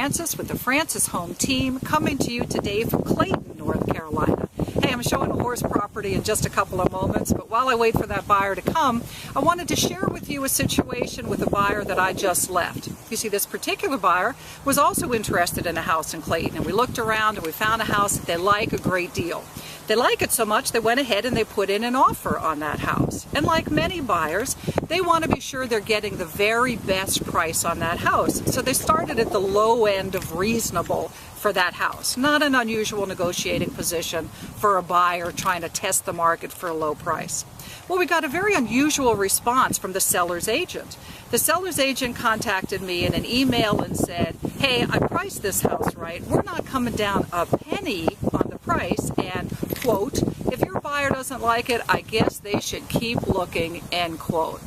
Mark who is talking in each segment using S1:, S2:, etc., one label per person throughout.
S1: Francis with the Francis Home Team, coming to you today from Clayton, North Carolina. Hey, I'm showing a horse property in just a couple of moments, but while I wait for that buyer to come, I wanted to share with you a situation with a buyer that I just left. You see, this particular buyer was also interested in a house in Clayton, and we looked around and we found a house that they like a great deal. They like it so much they went ahead and they put in an offer on that house. And like many buyers, they want to be sure they're getting the very best price on that house. So they started at the low end of reasonable for that house. Not an unusual negotiating position for a buyer trying to test the market for a low price. Well, we got a very unusual response from the seller's agent. The seller's agent contacted me in an email and said, hey, I priced this house right. We're not coming down a penny on the price, and quote, if your buyer doesn't like it, I guess they should keep looking, end quote.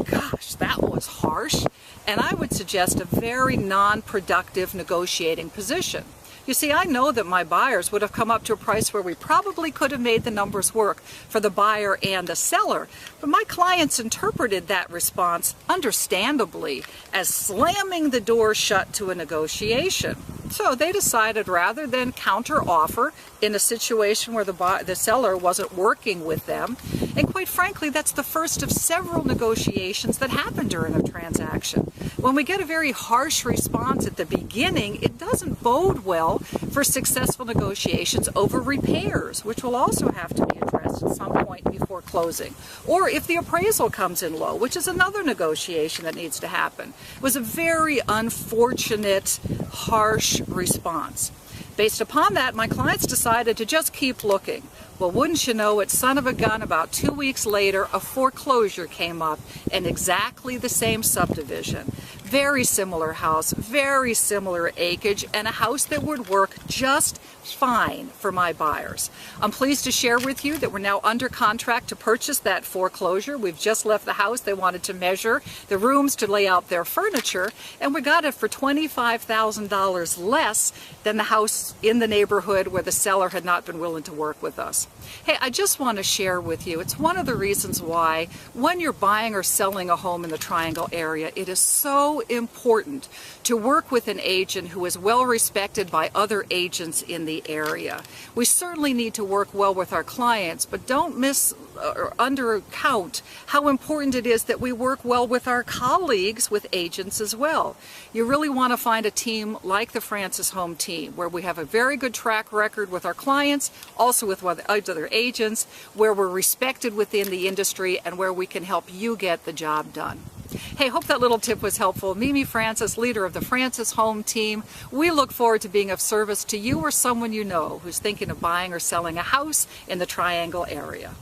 S1: Gosh, that was harsh, and I would suggest a very non-productive negotiating position. You see, I know that my buyers would have come up to a price where we probably could have made the numbers work for the buyer and the seller, but my clients interpreted that response, understandably, as slamming the door shut to a negotiation. So they decided, rather than counter-offer in a situation where the seller wasn't working with them, and quite frankly, that's the first of several negotiations that happen during a transaction. When we get a very harsh response at the beginning, it doesn't bode well for successful negotiations over repairs, which will also have to be addressed at some point before closing. Or if the appraisal comes in low, which is another negotiation that needs to happen. It was a very unfortunate, harsh response. Based upon that, my clients decided to just keep looking. Well, wouldn't you know it, son of a gun, about 2 weeks later, a foreclosure came up in exactly the same subdivision. Very similar house, very similar acreage, and a house that would work just fine for my buyers. I'm pleased to share with you that we're now under contract to purchase that foreclosure. We've just left the house. They wanted to measure the rooms to lay out their furniture, and we got it for $25,000 less than the house in the neighborhood where the seller had not been willing to work with us. Hey, I just want to share with you, it's one of the reasons why when you're buying or selling a home in the Triangle area, it is so important to work with an agent who is well respected by other agents in the area. We certainly need to work well with our clients, but don't miss or undercount how important it is that we work well with our colleagues, with agents as well. You really want to find a team like the Francis Home Team, where we have a very good track record with our clients, also with other agents, where we're respected within the industry, and where we can help you get the job done. Hey, hope that little tip was helpful. Mimi Francis, leader of the Francis Home Team. We look forward to being of service to you or someone you know who's thinking of buying or selling a house in the Triangle area.